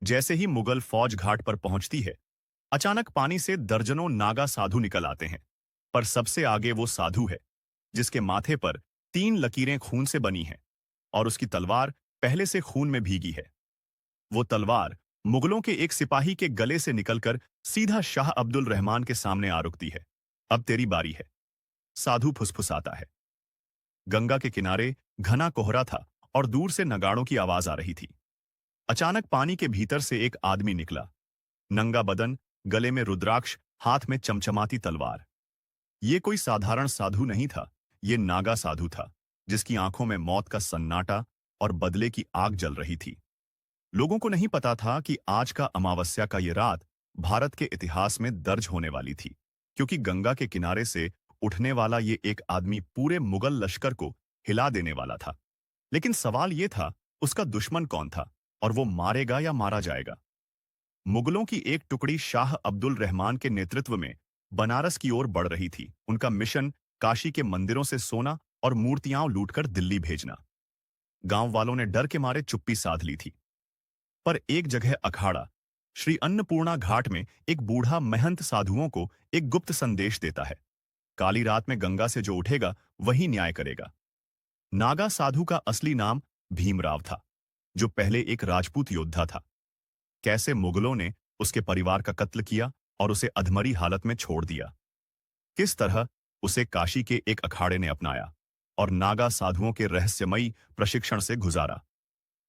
जैसे ही मुगल फौज घाट पर पहुंचती है, अचानक पानी से दर्जनों नागा साधु निकल आते हैं। पर सबसे आगे वो साधु है जिसके माथे पर 3 लकीरें खून से बनी हैं और उसकी तलवार पहले से खून में भीगी है। वो तलवार मुगलों के एक सिपाही के गले से निकलकर सीधा शाह अब्दुल रहमान के सामने आ रुकती है। अब तेरी बारी है। साधु फुसफुसाता है। गंगा के किनारे घना कोहरा था और दूर से नगाड़ों की आवाज आ रही थी। अचानक पानी के भीतर से एक आदमी निकला। नंगा बदन, गले में रुद्राक्ष, हाथ में चमचमाती तलवार। ये कोई साधारण साधु नहीं था, ये नागा साधु था, जिसकी आंखों में मौत का सन्नाटा और बदले की आग जल रही थी। लोगों को नहीं पता था कि आज का अमावस्या का ये रात भारत के इतिहास में दर्ज होने वाली थी, क्योंकि गंगा के किनारे से उठने वाला ये एक आदमी पूरे मुगल लश्कर को हिला देने वाला था। लेकिन सवाल ये था, उसका दुश्मन कौन था और वो मारेगा या मारा जाएगा। मुगलों की एक टुकड़ी शाह अब्दुल रहमान के नेतृत्व में बनारस की ओर बढ़ रही थी। उनका मिशन काशी के मंदिरों से सोना और मूर्तियां लूटकर दिल्ली भेजना। गांव वालों ने डर के मारे चुप्पी साध ली थी। पर एक जगह अखाड़ा श्री अन्नपूर्णा घाट में एक बूढ़ा महंत साधुओं को एक गुप्त संदेश देता है। काली रात में गंगा से जो उठेगा वही न्याय करेगा। नागा साधु का असली नाम भीमराव था, जो पहले एक राजपूत योद्धा था। कैसे मुगलों ने उसके परिवार का कत्ल किया और उसे अधमरी हालत में छोड़ दिया। किस तरह उसे काशी के एक अखाड़े ने अपनाया और नागा साधुओं के रहस्यमयी प्रशिक्षण से गुजारा।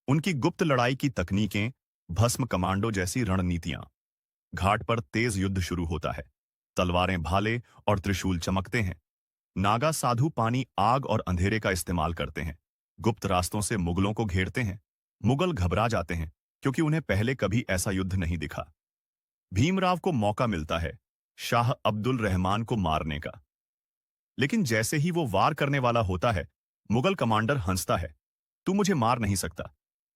उनकी गुप्त लड़ाई की तकनीकें, भस्म कमांडो जैसी रणनीतियां। घाट पर तेज युद्ध शुरू होता है। तलवारें, भाले और त्रिशूल चमकते हैं। नागा साधु पानी, आग और अंधेरे का इस्तेमाल करते हैं। गुप्त रास्तों से मुगलों को घेरते हैं। मुगल घबरा जाते हैं, क्योंकि उन्हें पहले कभी ऐसा युद्ध नहीं दिखा। भीमराव को मौका मिलता है शाह अब्दुल रहमान को मारने का। लेकिन जैसे ही वो वार करने वाला होता है, मुगल कमांडर हंसता है। तू मुझे मार नहीं सकता,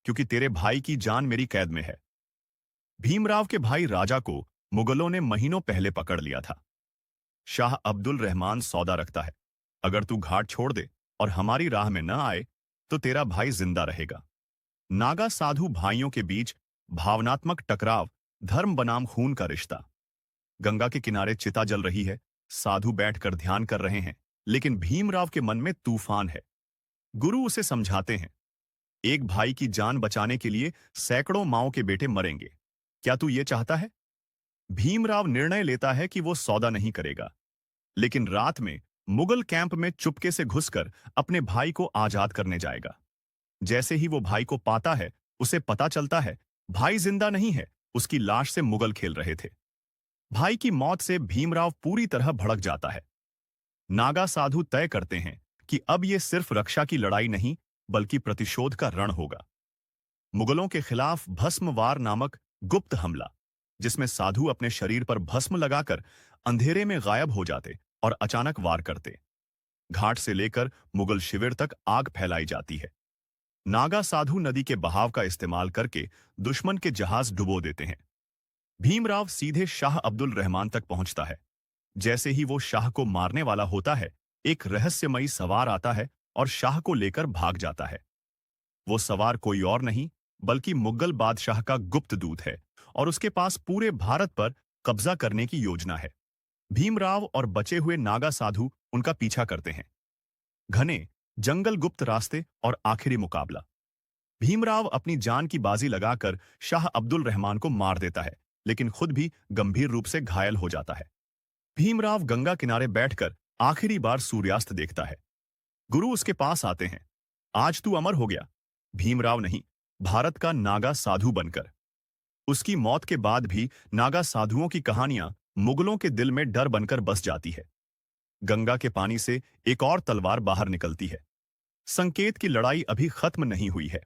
क्योंकि तेरे भाई की जान मेरी कैद में है। भीमराव के भाई राजा को मुगलों ने महीनों पहले पकड़ लिया था। शाह अब्दुल रहमान सौदा रखता है, अगर तू घाट छोड़ दे और हमारी राह में न आए तो तेरा भाई जिंदा रहेगा। नागा साधु भाइयों के बीच भावनात्मक टकराव, धर्म बनाम खून का रिश्ता। गंगा के किनारे चिता जल रही है। साधु बैठकर ध्यान कर रहे हैं, लेकिन भीमराव के मन में तूफान है। गुरु उसे समझाते हैं, एक भाई की जान बचाने के लिए सैकड़ों माओ के बेटे मरेंगे। क्या तू ये चाहता है? भीमराव निर्णय लेता है कि वो सौदा नहीं करेगा। लेकिन रात में मुगल कैंप में चुपके से घुसकर अपने भाई को आजाद करने जाएगा। जैसे ही वो भाई को पाता है, उसे पता चलता है भाई जिंदा नहीं है, उसकी लाश से मुगल खेल रहे थे। भाई की मौत से भीमराव पूरी तरह भड़क जाता है। नागा साधु तय करते हैं कि अब ये सिर्फ रक्षा की लड़ाई नहीं, बल्कि प्रतिशोध का रण होगा। मुगलों के खिलाफ भस्मवार नामक गुप्त हमला, जिसमें साधु अपने शरीर पर भस्म लगाकर अंधेरे में गायब हो जाते और अचानक वार करते। घाट से लेकर मुगल शिविर तक आग फैलाई जाती है। नागा साधु नदी के बहाव का इस्तेमाल करके दुश्मन के जहाज डुबो देते हैं। भीमराव सीधे शाह अब्दुल रहमान तक पहुंचता है। जैसे ही वो शाह को मारने वाला होता है, एक रहस्यमयी सवार आता है और शाह को लेकर भाग जाता है। वो सवार कोई और नहीं, बल्कि मुगल बादशाह का गुप्त दूत है और उसके पास पूरे भारत पर कब्जा करने की योजना है। भीमराव और बचे हुए नागा साधु उनका पीछा करते हैं। घने जंगल, गुप्त रास्ते और आखिरी मुकाबला। भीमराव अपनी जान की बाजी लगाकर शाह अब्दुल रहमान को मार देता है, लेकिन खुद भी गंभीर रूप से घायल हो जाता है। भीमराव गंगा किनारे बैठकर आखिरी बार सूर्यास्त देखता है। गुरु उसके पास आते हैं। आज तू अमर हो गया, भीमराव नहीं, भारत का नागा साधु बनकर। उसकी मौत के बाद भी नागा साधुओं की कहानियां मुगलों के दिल में डर बनकर बस जाती है। गंगा के पानी से एक और तलवार बाहर निकलती है। संकेत की लड़ाई अभी खत्म नहीं हुई है।